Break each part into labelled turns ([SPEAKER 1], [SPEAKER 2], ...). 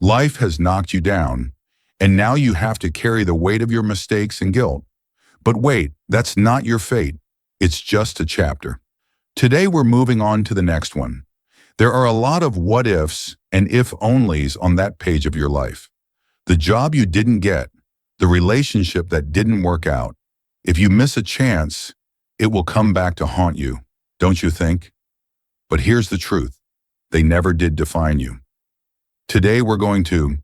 [SPEAKER 1] Life has knocked you down, and now you have to carry the weight of your mistakes and guilt. But wait, that's not your fate. It's just a chapter. Today we're moving on to the next one. There are a lot of what ifs and if onlys on that page of your life. The job you didn't get, the relationship that didn't work out. If you miss a chance, it will come back to haunt you, don't you think? But here's the truth. They never did define you. Today we're going to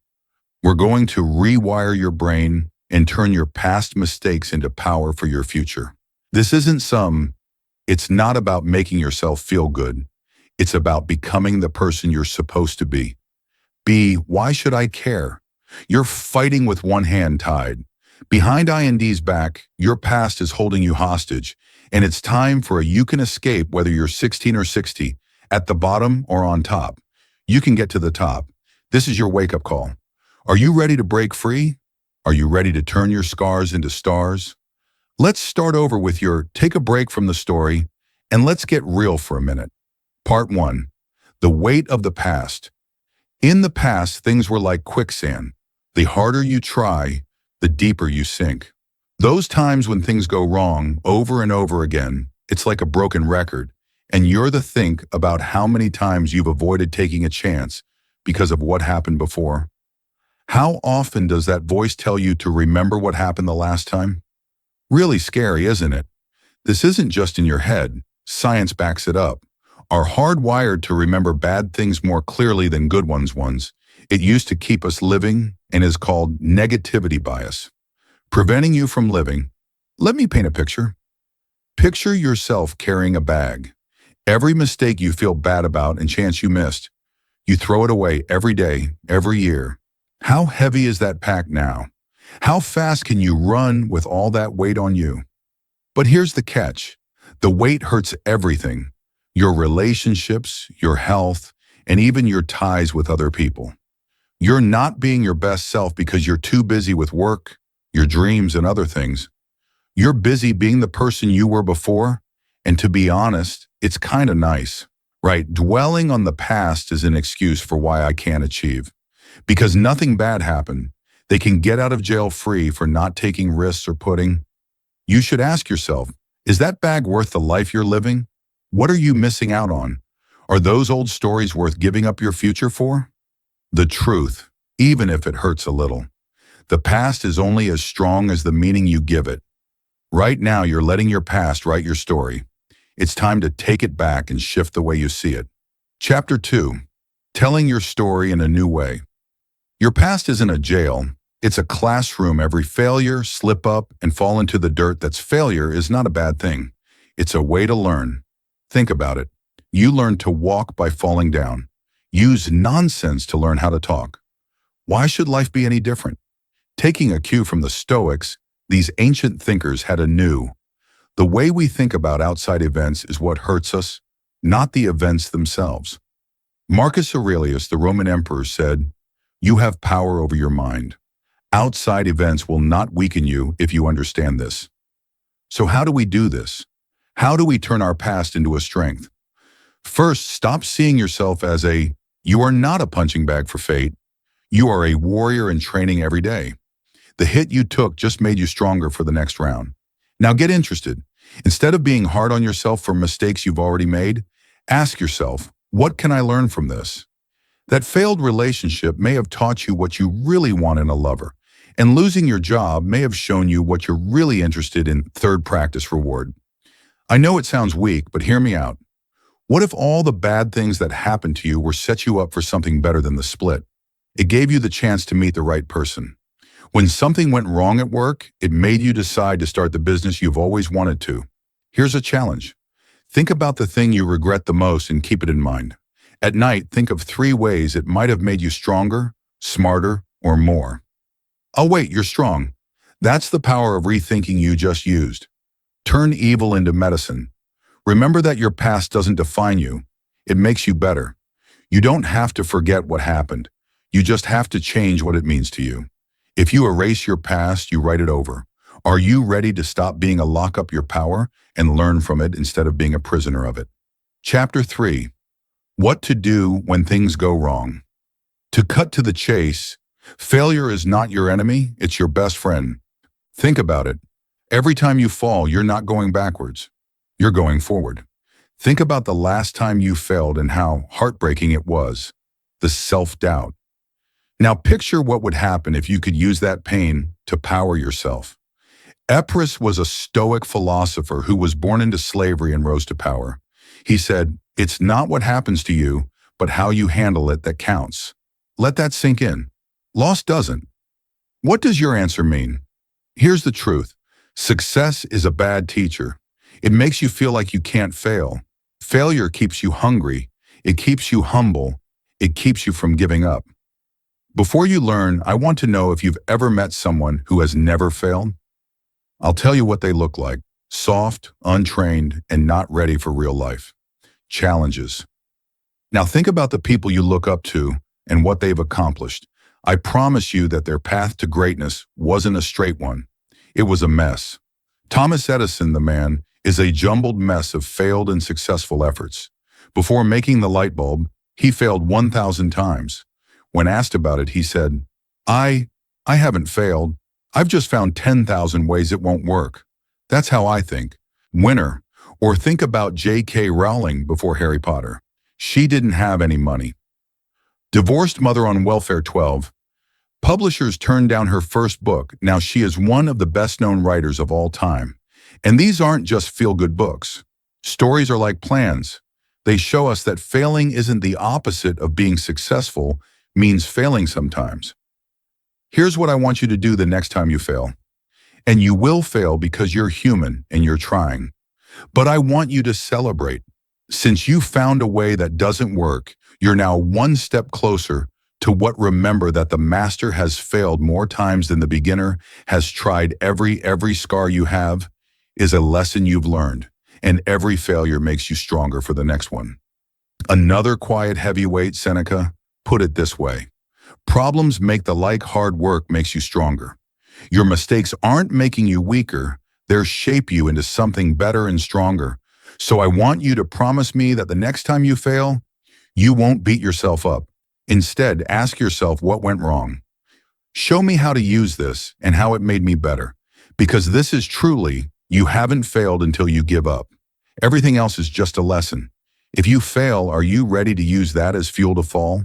[SPEAKER 1] rewire your brain and turn your past mistakes into power for your future. It's not about making yourself feel good. It's about becoming the person you're supposed to be. Why should I care? You're fighting with one hand tied. Behind IND's back, your past is holding you hostage, and it's time for a you can escape whether you're 16 or 60, at the bottom or on top. You can get to the top. This is your wake-up call. Are you ready to break free? Are you ready to turn your scars into stars? Let's start over with take a break from the story, and let's get real for a minute. Part 1. The weight of the past. In the past, things were like quicksand. The harder you try, the deeper you sink. Those times when things go wrong over and over again, it's like a broken record, and you're to think about how many times you've avoided taking a chance because of what happened before. How often does that voice tell you to remember what happened the last time? Really scary, isn't it? This isn't just in your head. Science backs it up. Are hardwired to remember bad things more clearly than good ones once. It used to keep us living and is called negativity bias. Preventing you from living. Let me paint a picture. Picture yourself carrying a bag. Every mistake you feel bad about and chance you missed, you throw it away every day, every year. How heavy is that pack now? How fast can you run with all that weight on you? But here's the catch. The weight hurts everything. Your relationships, your health, and even your ties with other people. You're not being your best self because you're too busy with work, your dreams, and other things. You're busy being the person you were before, and to be honest, it's kind of nice, right? Dwelling on the past is an excuse for why I can't achieve. Because nothing bad happened. They can get out of jail free for not taking risks or putting. You should ask yourself, is that bag worth the life you're living? What are you missing out on? Are those old stories worth giving up your future for? The truth, even if it hurts a little. The past is only as strong as the meaning you give it. Right now, you're letting your past write your story. It's time to take it back and shift the way you see it. Chapter 2. Telling your story in a new way. Your past isn't a jail. It's a classroom. Every failure, slip up, and fall into the dirt that's failure is not a bad thing. It's a way to learn. Think about it. You learn to walk by falling down. Use nonsense to learn how to talk. Why should life be any different? Taking a cue from the Stoics, these ancient thinkers had a new. The way we think about outside events is what hurts us, not the events themselves. Marcus Aurelius, the Roman emperor, said, "You have power over your mind. Outside events will not weaken you if you understand this." So how do we do this? How do we turn our past into a strength? First, stop seeing yourself as you are not a punching bag for fate. You are a warrior in training every day. The hit you took just made you stronger for the next round. Now get interested. Instead of being hard on yourself for mistakes you've already made, ask yourself, what can I learn from this? That failed relationship may have taught you what you really want in a lover, and losing your job may have shown you what you're really interested in. Third, practice reward. I know it sounds weak, but hear me out. What if all the bad things that happened to you were set you up for something better than the split? It gave you the chance to meet the right person. When something went wrong at work, it made you decide to start the business you've always wanted to. Here's a challenge. Think about the thing you regret the most and keep it in mind. At night, think of 3 ways it might have made you stronger, smarter, or more. Oh wait, you're strong. That's the power of rethinking you just used. Turn evil into medicine. Remember that your past doesn't define you. It makes you better. You don't have to forget what happened. You just have to change what it means to you. If you erase your past, you write it over. Are you ready to stop being a lock up your power and learn from it instead of being a prisoner of it? Chapter 3. What to do when things go wrong. To cut to the chase, failure is not your enemy, it's your best friend. Think about it. Every time you fall, you're not going backwards. You're going forward. Think about the last time you failed and how heartbreaking it was. The self-doubt. Now picture what would happen if you could use that pain to power yourself. Epirus was a Stoic philosopher who was born into slavery and rose to power. He said, "It's not what happens to you, but how you handle it that counts." Let that sink in. Loss doesn't. What does your answer mean? Here's the truth. Success is a bad teacher. It makes you feel like you can't fail. Failure keeps you hungry. It keeps you humble. It keeps you from giving up. Before you learn, I want to know if you've ever met someone who has never failed. I'll tell you what they look like. Soft, untrained, and not ready for real life. Challenges. Now think about the people you look up to and what they've accomplished. I promise you that their path to greatness wasn't a straight one. It was a mess. Thomas Edison, the man, is a jumbled mess of failed and successful efforts. Before making the light bulb, he failed 1,000 times. When asked about it, he said, I haven't failed. I've just found 10,000 ways it won't work. That's how I think. Winner. Or think about J.K. Rowling before Harry Potter. She didn't have any money. Divorced mother on welfare 12. Publishers turned down her first book. Now she is one of the best-known writers of all time. And these aren't just feel-good books. Stories are like plans. They show us that failing isn't the opposite of being successful, means failing sometimes. Here's what I want you to do the next time you fail. And you will fail because you're human and you're trying. But I want you to celebrate. Since you found a way that doesn't work, you're now one step closer to what remember that the master has failed more times than the beginner has tried. Every scar you have is a lesson you've learned, and every failure makes you stronger for the next one. Another quiet heavyweight, Seneca, put it this way. Problems make the like hard work makes you stronger. Your mistakes aren't making you weaker, they're shape you into something better and stronger. So I want you to promise me that the next time you fail, you won't beat yourself up. Instead, ask yourself what went wrong. Show me how to use this and how it made me better. Because this is truly, you haven't failed until you give up. Everything else is just a lesson. If you fail, are you ready to use that as fuel to fall?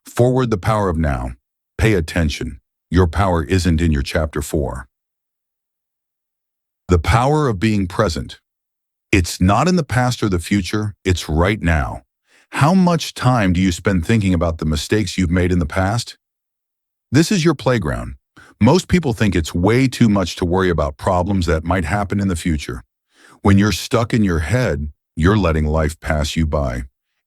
[SPEAKER 1] Forward the power of now. Pay attention. Your power isn't in your chapter 4. The power of being present. It's not in the past or the future, it's right now. How much time do you spend thinking about the mistakes you've made in the past? This is your playground. Most people think it's way too much to worry about problems that might happen in the future. When you're stuck in your head, you're letting life pass you by.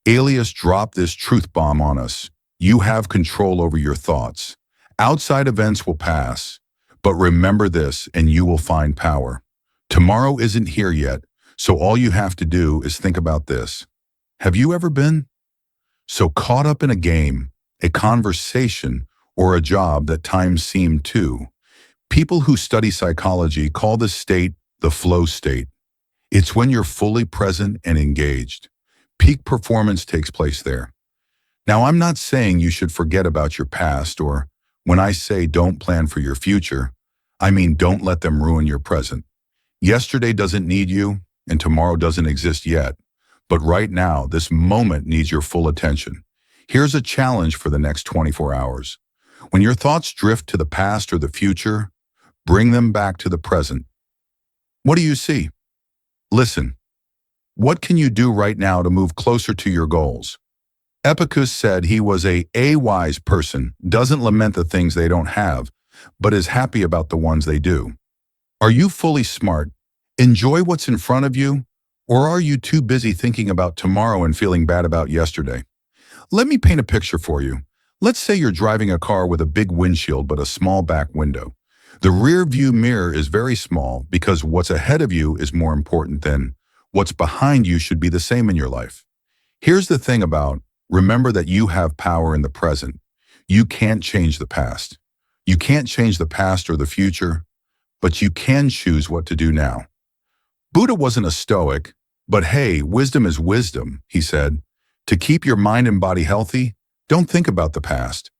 [SPEAKER 1] Alias dropped this truth bomb on us. You have control over your thoughts. Outside events will pass, but remember this and you will find power. Tomorrow isn't here yet, so all you have to do is think about this. Have you ever been so caught up in a game, a conversation, or a job that time seemed to? People who study psychology call this state the flow state. It's when you're fully present and engaged. Peak performance takes place there. Now, I'm not saying you should forget about your past, or when I say don't plan for your future, I mean don't let them ruin your present. Yesterday doesn't need you, and tomorrow doesn't exist yet. But right now, this moment needs your full attention. Here's a challenge for the next 24 hours. When your thoughts drift to the past or the future, bring them back to the present. What do you see? Listen. What can you do right now to move closer to your goals? Epicurus said he was a wise person, doesn't lament the things they don't have, but is happy about the ones they do. Are you fully smart? Enjoy what's in front of you? Or are you too busy thinking about tomorrow and feeling bad about yesterday? Let me paint a picture for you. Let's say you're driving a car with a big windshield but a small back window. The rear view mirror is very small because what's ahead of you is more important than what's behind you should be the same in your life. Here's the thing about, remember that you have power in the present. You can't change the past. You can't change the past or the future, but you can choose what to do now. Buddha wasn't a Stoic, but hey, wisdom is wisdom, he said. To keep your mind and body healthy, Don't think about the past.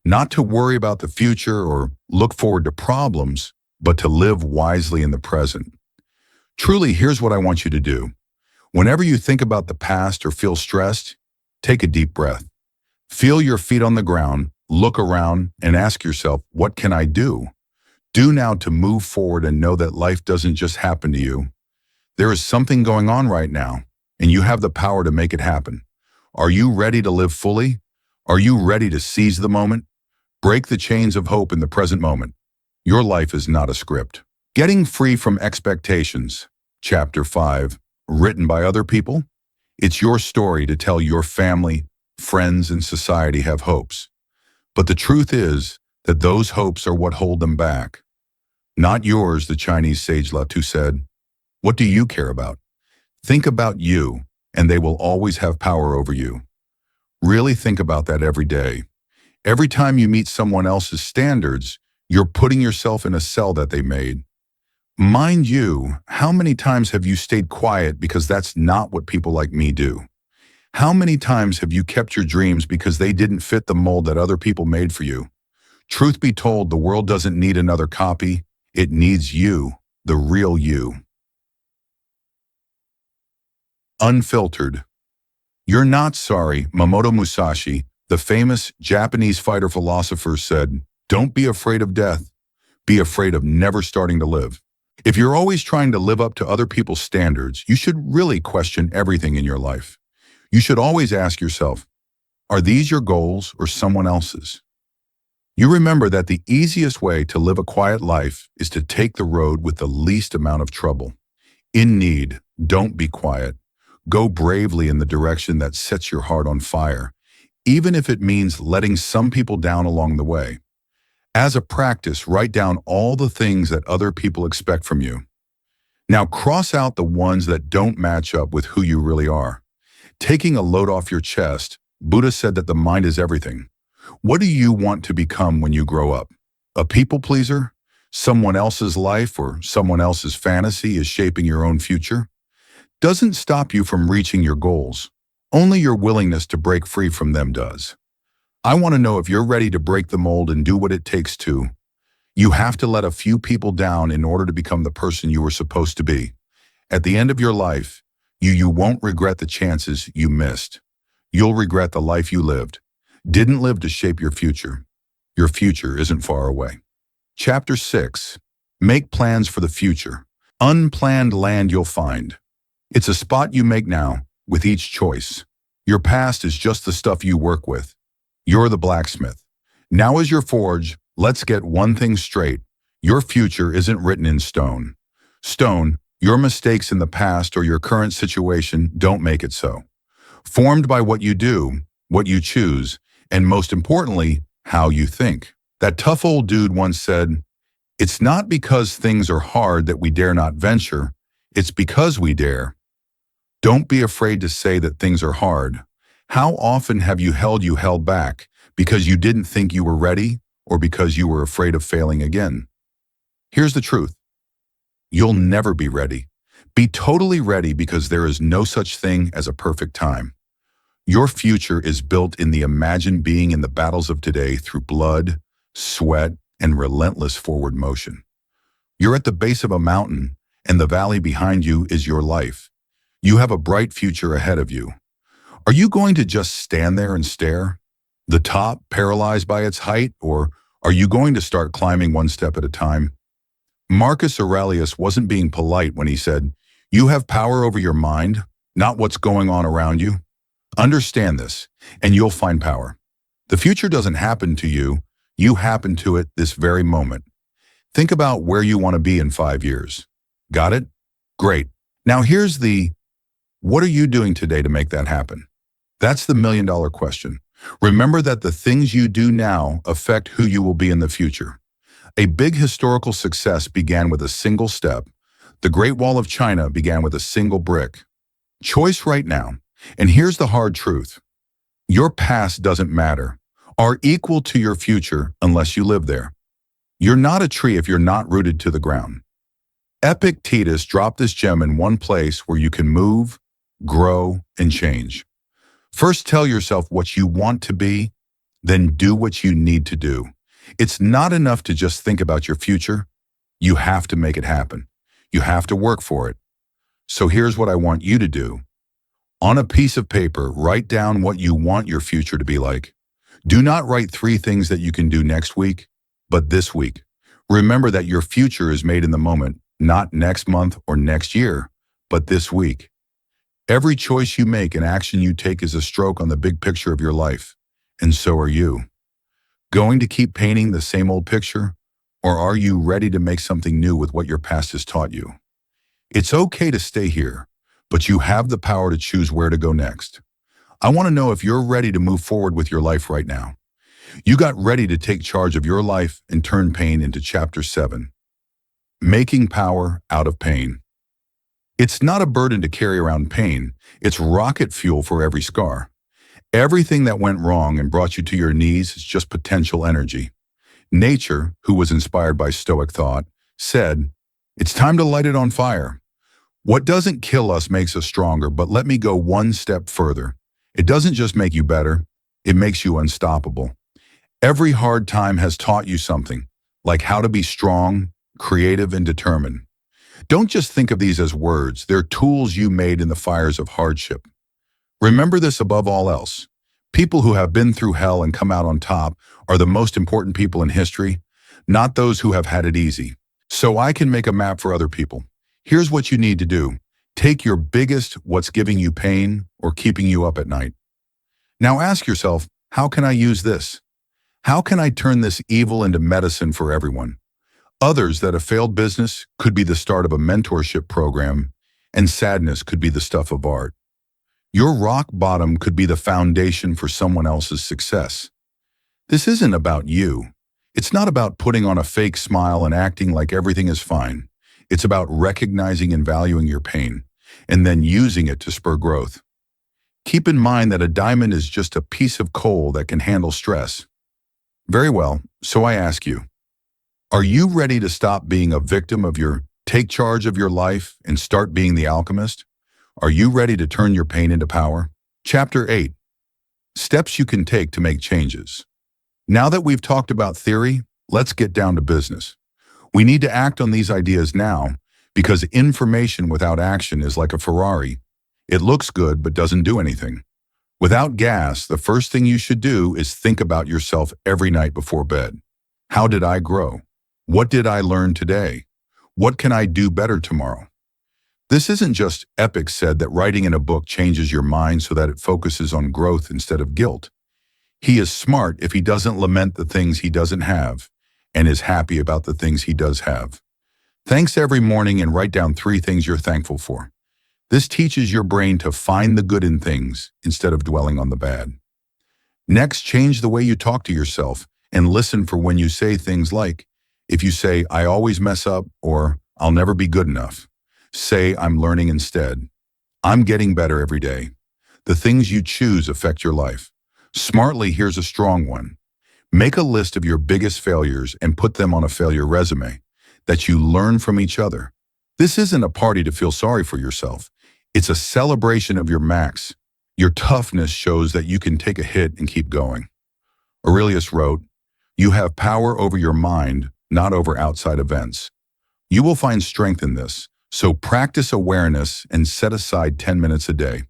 [SPEAKER 1] Not to worry about the future or look forward to problems, but to live wisely in the present. Truly, here's what I want you to do. Whenever you think about the past or feel stressed, take a deep breath. Feel your feet on the ground, look around, and ask yourself, what can I do? Do now to move forward and know that life doesn't just happen to you. There is something going on right now, and you have the power to make it happen. Are you ready to live fully? Are you ready to seize the moment? Break the chains of hope in the present moment. Your life is not a script. Getting free from expectations. Chapter 5. Written by other people. It's your story to tell your family, friends, and society have hopes. But the truth is that those hopes are what hold them back. Not yours, the Chinese sage Lao Tzu said. What do you care about? Think about you, and they will always have power over you. Really think about that every day. Every time you meet someone else's standards, you're putting yourself in a cell that they made. Mind you, how many times have you stayed quiet because that's not what people like me do? How many times have you kept your dreams because they didn't fit the mold that other people made for you? Truth be told, the world doesn't need another copy. It needs you, the real you. Unfiltered. You're not sorry, Mamoto Musashi, the famous Japanese fighter-philosopher, said, "Don't be afraid of death. Be afraid of never starting to live." If you're always trying to live up to other people's standards, you should really question everything in your life. You should always ask yourself, are these your goals or someone else's? You remember that the easiest way to live a quiet life is to take the road with the least amount of trouble. In need, don't be quiet. Go bravely in the direction that sets your heart on fire, even if it means letting some people down along the way. As a practice, write down all the things that other people expect from you. Now cross out the ones that don't match up with who you really are. Taking a load off your chest, Buddha said that the mind is everything. What do you want to become when you grow up? A people pleaser? Someone else's life or someone else's fantasy is shaping your own future? Doesn't stop you from reaching your goals. Only your willingness to break free from them does. I want to know if you're ready to break the mold and do what it takes to. You have to let a few people down in order to become the person you were supposed to be. At the end of your life, you won't regret the chances you missed. You'll regret the life you lived. Didn't live to shape your future. Your future isn't far away. Chapter 6. Make plans for the future. Unplanned land you'll find. It's a spot you make now, with each choice. Your past is just the stuff you work with. You're the blacksmith. Now is your forge. Let's get one thing straight. Your future isn't written in stone. Your mistakes in the past or your current situation don't make it so. Formed by what you do, what you choose, and most importantly, how you think. That tough old dude once said, "It's not because things are hard that we dare not venture. It's because we dare." Don't be afraid to say that things are hard. How often have you held back because you didn't think you were ready or because you were afraid of failing again? Here's the truth. You'll never be ready. Be totally ready because there is no such thing as a perfect time. Your future is built in the imagined being in the battles of today through blood, sweat, and relentless forward motion. You're at the base of a mountain, and the valley behind you is your life. You have a bright future ahead of you. Are you going to just stand there and stare? The top, paralyzed by its height, or are you going to start climbing one step at a time? Marcus Aurelius wasn't being polite when he said, "You have power over your mind, not what's going on around you." Understand this, and you'll find power. The future doesn't happen to you. You happen to it this very moment. Think about where you want to be in 5 years. Got it? Great. Now here's what are you doing today to make that happen? That's the million-dollar question. Remember that the things you do now affect who you will be in the future. A big historical success began with a single step. The Great Wall of China began with a single brick. Choice right now. And here's the hard truth. Your past doesn't matter, are equal to your future unless you live there. You're not a tree if you're not rooted to the ground. Epictetus dropped this gem in one place where you can move, grow, and change. First, tell yourself what you want to be, Then do what you need to do. It's not enough to just think about your future. You have to make it happen. You have to work for it. So here's what I want you to do. On a piece of paper, write down what you want your future to be like. Do not write 3 things that you can do next week, but this week. Remember that your future is made in the moment, not next month or next year, but this week. Every choice you make and action you take is a stroke on the big picture of your life, and so are you. Going to keep painting the same old picture, or are you ready to make something new with what your past has taught you? It's okay to stay here, but you have the power to choose where to go next. I want to know if you're ready to move forward with your life right now. You got ready to take charge of your life and turn pain into chapter 7. Making power out of pain. It's not a burden to carry around pain. It's rocket fuel for every scar. Everything that went wrong and brought you to your knees is just potential energy. Nature, who was inspired by Stoic thought, said, "It's time to light it on fire." What doesn't kill us makes us stronger, but let me go one step further. It doesn't just make you better, it makes you unstoppable. Every hard time has taught you something, like how to be strong, creative, and determined. Don't just think of these as words, they're tools you made in the fires of hardship. Remember this above all else. People who have been through hell and come out on top are the most important people in history, not those who have had it easy. So I can make a map for other people. Here's what you need to do. Take your biggest what's giving you pain or keeping you up at night. Now ask yourself, how can I use this? How can I turn this evil into medicine for everyone? Others that a failed business could be the start of a mentorship program, and sadness could be the stuff of art. Your rock bottom could be the foundation for someone else's success. This isn't about you. It's not about putting on a fake smile and acting like everything is fine. It's about recognizing and valuing your pain, and then using it to spur growth. Keep in mind that a diamond is just a piece of coal that can handle stress. Very well, so I ask you, are you ready to stop being a victim of take charge of your life and start being the alchemist? Are you ready to turn your pain into power? Chapter 8. Steps you can take to make changes. Now that we've talked about theory, let's get down to business. We need to act on these ideas now because information without action is like a Ferrari. It looks good but doesn't do anything. Without gas, the first thing you should do is think about yourself every night before bed. How did I grow? What did I learn today? What can I do better tomorrow? This isn't just Epic said that writing in a book changes your mind so that it focuses on growth instead of guilt. He is smart if he doesn't lament the things he doesn't have and is happy about the things he does have. Thanks every morning and write down 3 things you're thankful for. This teaches your brain to find the good in things instead of dwelling on the bad. Next, change the way you talk to yourself and listen for when you say things like, if you say, "I always mess up," or "I'll never be good enough," say, "I'm learning" instead. "I'm getting better every day." The things you choose affect your life. Smartly, here's a strong one. Make a list of your biggest failures and put them on a failure resume that you learn from each other. This isn't a party to feel sorry for yourself. It's a celebration of your max. Your toughness shows that you can take a hit and keep going. Aurelius wrote, "You have power over your mind, not over outside events." You will find strength in this, so practice awareness and set aside 10 minutes a day.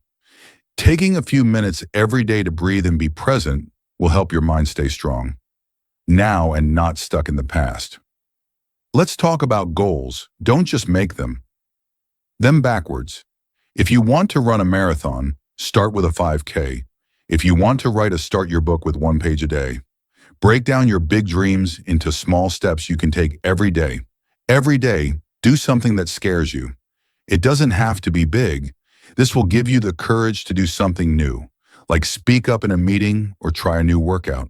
[SPEAKER 1] Taking a few minutes every day to breathe and be present will help your mind stay strong, now and not stuck in the past. Let's talk about goals. Don't just make them backwards. If you want to run a marathon, start with a 5K. If you want to start your book with 1 page a day. Break down your big dreams into small steps you can take every day. Every day, do something that scares you. It doesn't have to be big. This will give you the courage to do something new, like speak up in a meeting or try a new workout.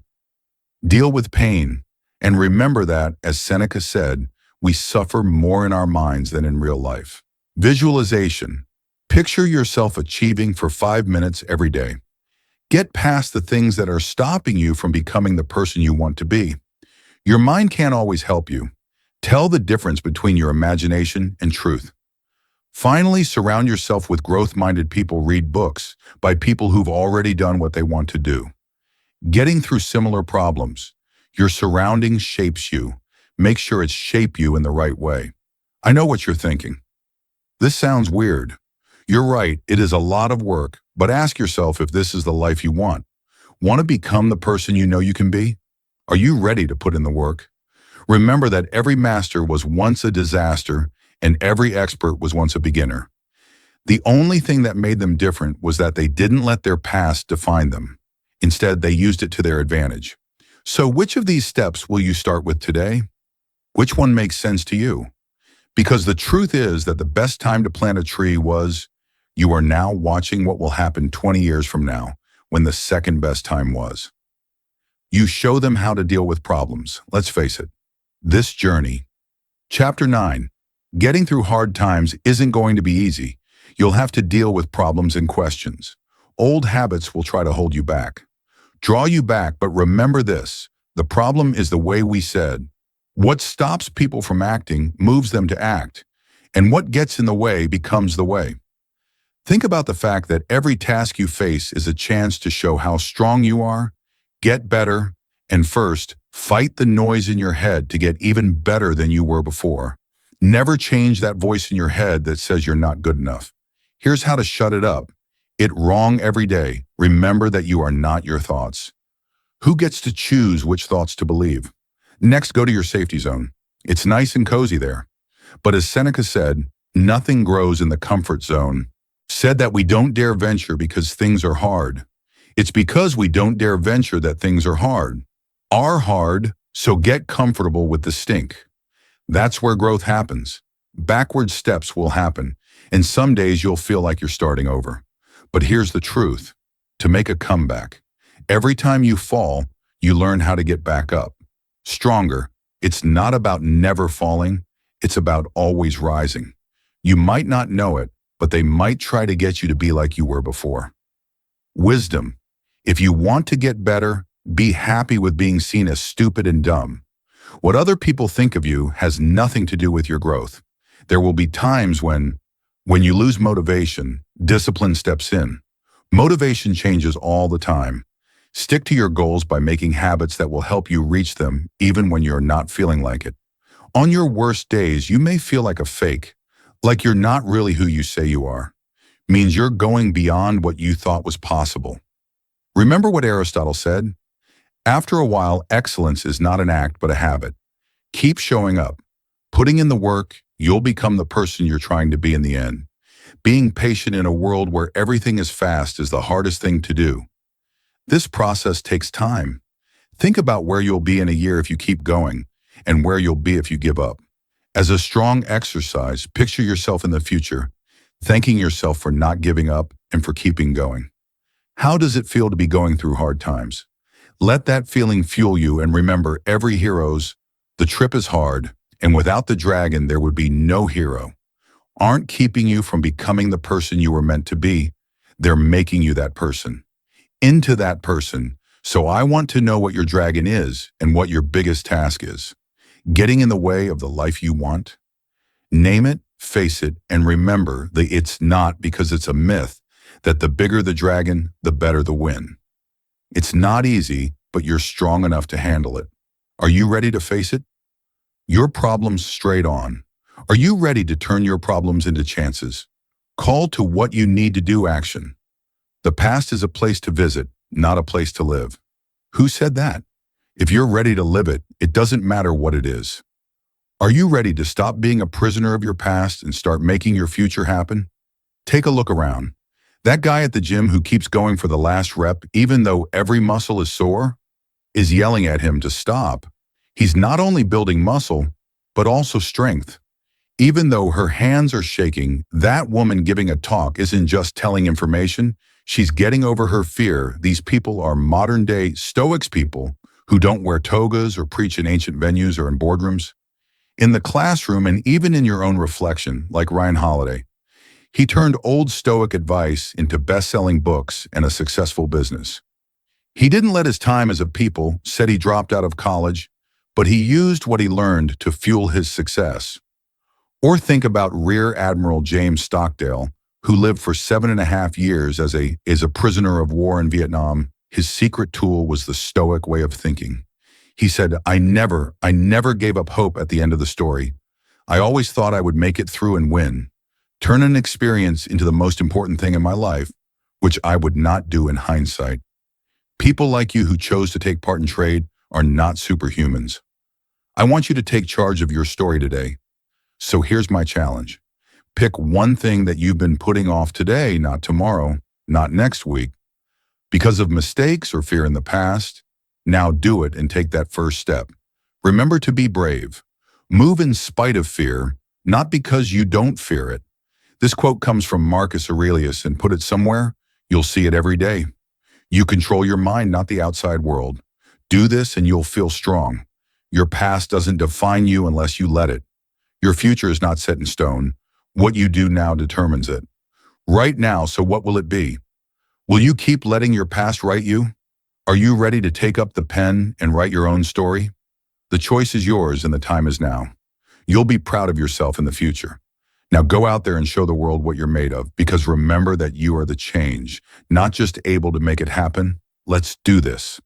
[SPEAKER 1] Deal with pain, and remember that, as Seneca said, we suffer more in our minds than in real life. Visualization. Picture yourself achieving for 5 minutes every day. Get past the things that are stopping you from becoming the person you want to be. Your mind can't always help you. Tell the difference between your imagination and truth. Finally, surround yourself with growth-minded people. Read books by people who've already done what they want to do. Getting through similar problems. Your surroundings shapes you. Make sure it shape you in the right way. I know what you're thinking. This sounds weird. You're right, it is a lot of work, but ask yourself if this is the life you want. Want to become the person you know you can be? Are you ready to put in the work? Remember that every master was once a disaster and every expert was once a beginner. The only thing that made them different was that they didn't let their past define them. Instead, they used it to their advantage. So which of these steps will you start with today? Which one makes sense to you? Because the truth is that the best time to plant a tree was, you are now watching what will happen 20 years from now, when the second best time was. You show them how to deal with problems. Let's face it. This journey. Chapter 9. Getting through hard times isn't going to be easy. You'll have to deal with problems and questions. Old habits will try to hold you back. Draw you back, but remember this. The problem is the way we said. What stops people from acting moves them to act, and what gets in the way becomes the way. Think about the fact that every task you face is a chance to show how strong you are, get better, and first, fight the noise in your head to get even better than you were before. Never change that voice in your head that says you're not good enough. Here's how to shut it up. It wrong every day. Remember that you are not your thoughts. Who gets to choose which thoughts to believe? Next, go to your safety zone. It's nice and cozy there. But as Seneca said, nothing grows in the comfort zone. Said that we don't dare venture because things are hard. It's because we don't dare venture that things are hard. Are hard, so get comfortable with the stink. That's where growth happens. Backward steps will happen, and some days you'll feel like you're starting over. But here's the truth. To make a comeback, every time you fall, you learn how to get back up. Stronger. It's not about never falling. It's about always rising. You might not know it, but they might try to get you to be like you were before. Wisdom. If you want to get better, be happy with being seen as stupid and dumb. What other people think of you has nothing to do with your growth. There will be times when you lose motivation, discipline steps in. Motivation changes all the time. Stick to your goals by making habits that will help you reach them even when you're not feeling like it. On your worst days, you may feel like a fake, like you're not really who you say you are. Means you're going beyond what you thought was possible. Remember what Aristotle said? After a while, excellence is not an act but a habit. Keep showing up. Putting in the work, you'll become the person you're trying to be in the end. Being patient in a world where everything is fast is the hardest thing to do. This process takes time. Think about where you'll be in a year if you keep going, and where you'll be if you give up. As a strong exercise, picture yourself in the future, thanking yourself for not giving up and for keeping going. How does it feel to be going through hard times? Let that feeling fuel you, and remember, every hero's, the trip is hard, and without the dragon there would be no hero. Aren't keeping you from becoming the person you were meant to be. They're making you that person. Into that person. So I want to know what your dragon is and what your biggest task is. Getting in the way of the life you want? Name it, face it, and remember that it's not because it's a myth that the bigger the dragon, the better the win. It's not easy, but you're strong enough to handle it. Are you ready to face it? Your problems straight on. Are you ready to turn your problems into chances? Call to what you need to do action. The past is a place to visit, not a place to live. Who said that? If you're ready to live it, it doesn't matter what it is. Are you ready to stop being a prisoner of your past and start making your future happen? Take a look around. That guy at the gym who keeps going for the last rep, even though every muscle is sore, is yelling at him to stop. He's not only building muscle, but also strength. Even though her hands are shaking, that woman giving a talk isn't just telling information, she's getting over her fear. These people are modern-day Stoics people who don't wear togas or preach in ancient venues or in boardrooms. In the classroom and even in your own reflection, like Ryan Holiday, he turned old Stoic advice into best-selling books and a successful business. He didn't let his time as a people, said he dropped out of college, but he used what he learned to fuel his success. Or think about Rear Admiral James Stockdale, who lived for 7.5 years as a prisoner of war in Vietnam. His secret tool was the Stoic way of thinking. He said, I never gave up hope at the end of the story. I always thought I would make it through and win. Turn an experience into the most important thing in my life, which I would not do in hindsight. People like you who chose to take part in trade are not superhumans. I want you to take charge of your story today. So here's my challenge. Pick one thing that you've been putting off today, not tomorrow, not next week, because of mistakes or fear in the past. Now do it and take that first step. Remember to be brave. Move in spite of fear, not because you don't fear it. This quote comes from Marcus Aurelius, and put it somewhere, you'll see it every day. You control your mind, not the outside world. Do this and you'll feel strong. Your past doesn't define you unless you let it. Your future is not set in stone. What you do now determines it. Right now, so what will it be? Will you keep letting your past write you? Are you ready to take up the pen and write your own story? The choice is yours and the time is now. You'll be proud of yourself in the future. Now go out there and show the world what you're made of, because remember that you are the change, not just able to make it happen. Let's do this.